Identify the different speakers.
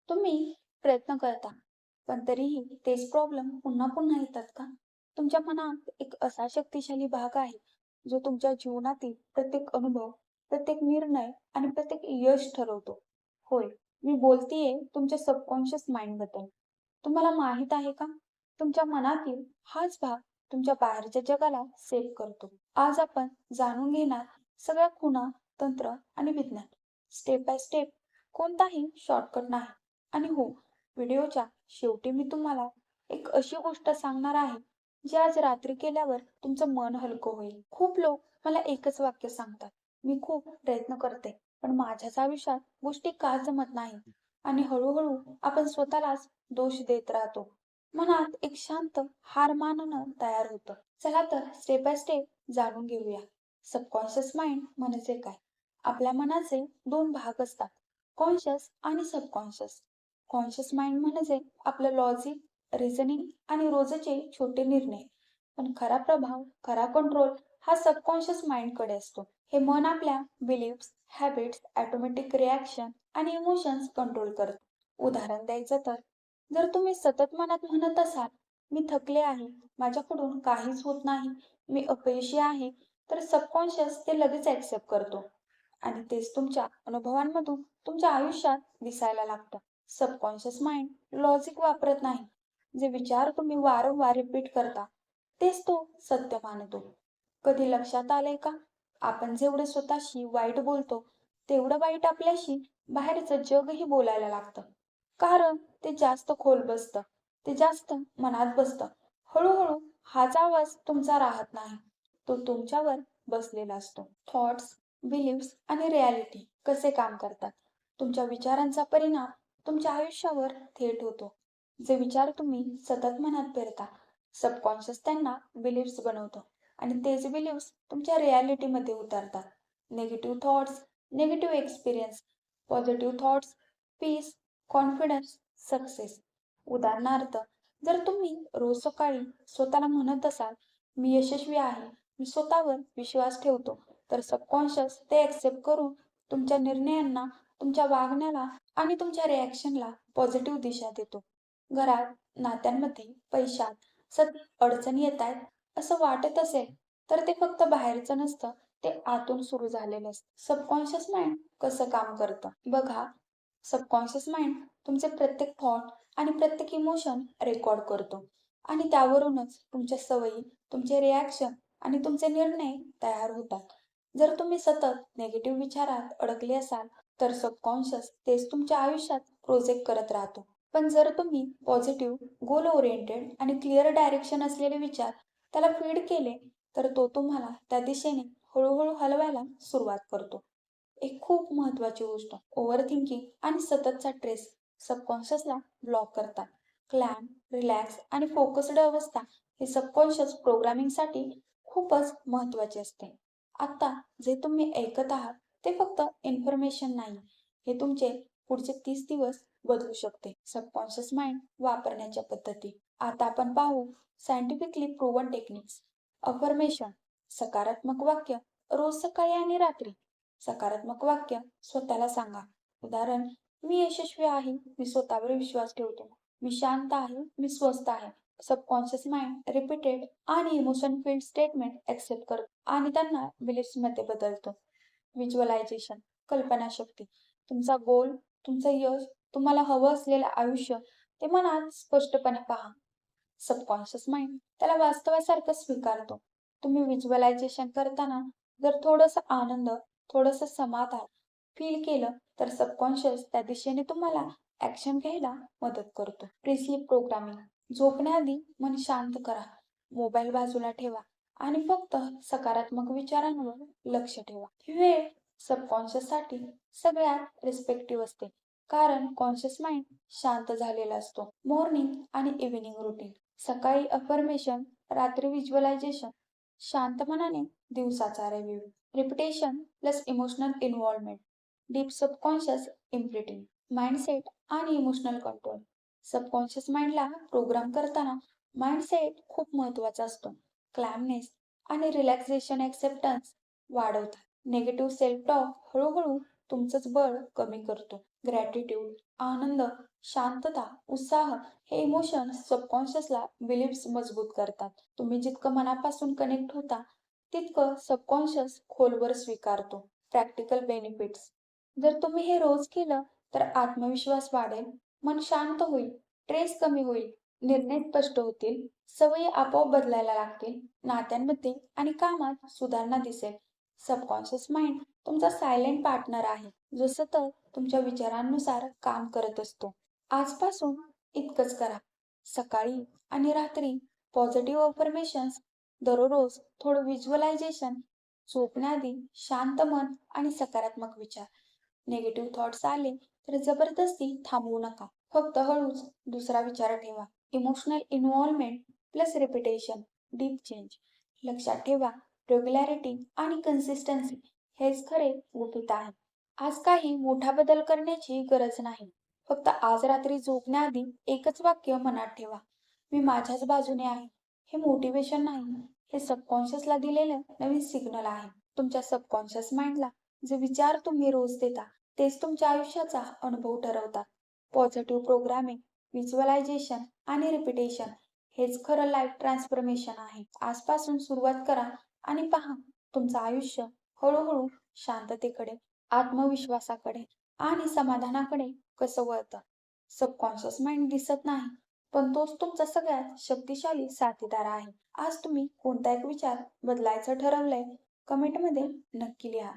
Speaker 1: तुम्ही प्रयत्न करता, पण तरीही तेच प्रॉब्लेम पुन्हा पुन्हा येतात का? तुमच्या मनात एक असा शक्तिशाली भाग आहे, जो तुमच्या जीवनातील प्रत्येक अनुभव, प्रत्येक निर्णय आणि प्रत्येक यश ठरवतो. होय, मी बोलतीये तुमच्या सबकॉन्शियस माइंडबद्दल. तुम्हाला माहीत आहे का? तुमच्या मनातील हाच भाग तुमच्या बाहेरच्या जगाला सेव्ह करतो. आज आपण जाणून घेणार सगळ्या खुणा, तंत्र आणि विज्ञान. स्टेप बाय स्टेप, कोणताही शॉर्टकट नाही. आणि हो, व्हिडिओच्या शेवटी मी तुम्हाला एक अशी गोष्ट सांगणार आहे, जी आज रात्री केल्यावर तुमचं मन हलकं होईल. खूप लोक मला एकच वाक्य सांगतात, मी खूप प्रयत्न करते, पण माझ्याच आयुष्यात गोष्टी का जमत नाही? आणि हळूहळू आपण स्वतःलाच दोष देत राहतो. मनात एक शांत हार मानणं तयार होतं. चला तर स्टेप बाय स्टेप जाणून घेऊया. सबकॉन्शियस माइंड म्हणजे काय? आपल्या मनाचे दोन भाग असतात, कॉन्शियस आणि सबकॉन्शियस. कॉन्शियस माइंड म्हणजे आपलं लॉजिक, रिझनिंग आणि रोजचे छोटे निर्णय. पण खरा प्रभाव, खरा कंट्रोल हा सबकॉन्शियस माइंडकडे असतो. हे मन आपल्या बिलीफ्स, हॅबिट्स, ऑटोमॅटिक रिॲक्शन आणि इमोशन्स कंट्रोल करतं. उदाहरण द्यायचं तर, जर तुम्ही सतत मनात म्हणत असाल, मी थकले आहे, माझ्याकडून काहीच होत नाही, मी अपयशी आहे, तर सबकॉन्शियस ते लगेच ॲक्सेप्ट करतो आणि तेच तुमच्या अनुभवांमधून तुमच्या आयुष्यात दिसायला लागतं. सबकॉन्शियस माइंड लॉजिक वापरत नाही. जे विचार तुम्ही वारंवार रिपीट करता, तेच तो सत्य मानतो. कधी लक्षात आलंय का? आपण जेवढं स्वतःशी वाईट बोलतो, तेवढं वाईट आपल्याशी बाहेरचं जगही बोलायला लागतं. कारण ते जास्त खोल बसतं, ते जास्त मनात बसतं. हळूहळू हाच आवाज तुमचा राहत नाही. तो तुमच्यावर बसलेला असतो. थॉट्स, बिलीव्स आणि रिॲलिटी कसे काम करतात? तुमच्या विचारांचा परिणाम तुमच्या आयुष्यावर थेट होतो. जे विचार तुम्ही सतत मनात पेरता, सबकॉन्शियस त्यांना बिलीव्स बनवतो आणि तेच बिलीव्स तुमच्या रिॲलिटीमध्ये उतरतात. Negative thoughts, negative experience, positive thoughts, peace, confidence, success. उदाहरणार्थ, जर तुम्ही रोज सकाळी स्वतःला म्हणत असाल, मी यशस्वी आहे, मी स्वतःवर विश्वास ठेवतो, तर सबकॉन्शियस ते ॲक्सेप्ट करून तुमच्या निर्णयांना, तुमच्या वागण्याला आणि तुमच्या रिॲक्शनला पॉझिटिव्ह दिशा देतो. घरात, नात्यांमध्ये, पैशात सतत अडचणी येत आहेत असं वाटत असेल, तर ते फक्त बाहेरचं नसतं, ते आतून सुरू झालेलं असतं. सबकॉन्शियस माइंड कसं काम करतं? बघा, सबकॉन्शियस माइंड तुमचे प्रत्येक थॉट आणि प्रत्येक इमोशन रेकॉर्ड करतो आणि त्यावरूनच तुमच्या सवयी, तुमचे रिॲक्शन आणि तुमचे निर्णय तयार होतात. जर तुम्ही सतत निगेटिव्ह विचारात अडकले असाल, तर सबकॉन्शियस तेच तुमच्या आयुष्यात प्रोजेक्ट करत राहतो. पण जर तुम्ही पॉझिटिव्ह, गोल ओरिएंटेड आणि क्लिअर डायरेक्शन असलेले विचार त्याला फीड केले, तर तो तुम्हाला त्या दिशेने हळूहळू हलवायला सुरुवात करतो. एक खूप महत्त्वाची गोष्ट, ओव्हर थिंकिंग आणि सततचा स्ट्रेस सबकॉन्शियसला ब्लॉक करतात. क्लॅम, रिलॅक्स आणि फोकस्ड अवस्था हे सबकॉन्शियस प्रोग्रामिंगसाठी खूपच महत्त्वाचे असते. आता जे तुम्ही ऐकत आहात ते फक्त इन्फॉर्मेशन नाही, हे तुमचे पुढचे 30 दिवस बदलू शकते. सबकॉन्शियस माइंड वापरण्याच्या पद्धती. आता आपण पाहू सायंटिफिकली प्रूव्हन टेक्निक्स. अफर्मेशन, सकारात्मक वाक्य रोज सकाळी आणि रात्री. सकारात्मक वाक्य स्वतःला सांगा. उदाहरण, मी यशस्वी आहे, मी स्वतःवर विश्वास ठेवतो. मी शांत आहे, मी स्वस्थ आहे. सबकॉन्शियस माइंड रिपीटेड आणि इमोशन फील्ड स्टेटमेंट एक्सेप्ट करतो आणि त्यांना बिलीफ्समध्ये बदलतो. व्हिज्युअलायझेशन, कल्पनाशक्ती. तुमचा गोल, तुमचं यश, तुम्हाला हवं असलेलं आयुष्य ते मनात स्पष्टपणे पहा. सबकॉन्शियस माइंड त्याला वास्तवासारखं स्वीकारतो. तुम्ही व्हिज्युअलायझेशन करताना जर थोडंसं आनंद, थोडंसं समाधान फील केलं, तर सबकॉन्शियस त्या दिशेने तुम्हाला ॲक्शन घ्यायला मदत करतो. Pre-sleep programming. झोपण्याआधी मन शांत करा, मोबाईल बाजूला ठेवा आणि फक्त सकारात्मक विचारांवर लक्ष ठेवा. ही वेळ सबकॉन्शियससाठी सगळ्यात रिस्पेक्टिव्ह असते, कारण कॉन्शियस माइंड शांत झालेला असतो. मॉर्निंग आणि इव्हिनिंग रुटीन. सकाळी अफर्मेशन, रात्री व्हिज्युअलायझेशन, शांत मनाने दिवसाचा review. Repetition plus emotional involvement. Deep subconscious imprinting. Mindset आणि इमोशनल कंट्रोल. सबकॉन्शियस माइंडला प्रोग्राम करताना माइंडसेट खूप महत्त्वाचा असतो. क्लॅमनेस आणि रिलॅक्सेशन एक्सेप्टन्स वाढवतात. निगेटिव्ह सेल्फ टॉक हळूहळू तुमचंच बळ कमी करतो. ग्रॅटिट्यूड, आनंद, शांतता, उत्साह हे इमोशन्स सबकॉन्शियसला बिलीव्स मजबूत करतात. तुम्ही जितकं मनापासून कनेक्ट होता, तितकं सबकॉन्शियस खोलवर स्वीकारतो. Practical benefits. जर तुम्ही हे रोज केलं, तर आत्मविश्वास वाढेल, मन शांत होईल, स्ट्रेस कमी होईल, निर्णय स्पष्ट होतील, सवयी आपोआप बदलायला लागतील, नात्यांमध्ये आणि कामात सुधारणा दिसेल. सबकॉन्शियस माइंड तुमचा सायलेंट पार्टनर आहे, जो सतत तुमच्या विचारांनुसार काम करत असतो. आजपासून इतकंच करा. सकाळी आणि रात्री पॉझिटिव्ह अफर्मेशन्स, दररोज थोडं व्हिज्युअलायझेशन, झोपण्याआधी शांत मन आणि सकारात्मक विचार. निगेटिव्ह थॉट्स आले तर जबरदस्ती थांबवू नका. फक्त हळूच दुसरा विचार ठेवा. Emotional involvement plus repetition, deep change. लक्षात ठेवा, रेग्युलॅरिटी आणि कन्सिस्टन्सी हेच खरे गुपित आहे. आज काही मोठा बदल करण्याची गरज नाही. फक्त आज रात्री झोपण्याआधी एकच वाक्य मनात ठेवा. मी माझ्याच बाजूने आहे. हे मोटिवेशन नाही. हे सबकॉन्शियसला दिलेलं नवीन सिग्नल आहे. तुमच्या सबकॉन्शियस माइंडला जे विचार तुम्ही रोज देता, तेच तुमच्या आयुष्याचा अनुभव ठरवतात. पॉझिटिव्ह प्रोग्रामिंग, व्हिज्युअलायझेशन आणि रिपिटेशन हेच खरं लाईफ ट्रान्सफॉर्मेशन आहे. आजपासून सुरुवात करा आणि पहा तुमचं आयुष्य हळूहळू शांततेकडे, आत्मविश्वासाकडे आणि समाधानाकडे कसं वळतं. सबकॉन्शियस माइंड दिसत नाही, पण तोच तुमचा सगळ्यात शक्तिशाली साथीदार आहे. आज तुम्ही कोणता एक विचार बदलायचं ठरवलंय? कमेंटमध्ये नक्की लिहा.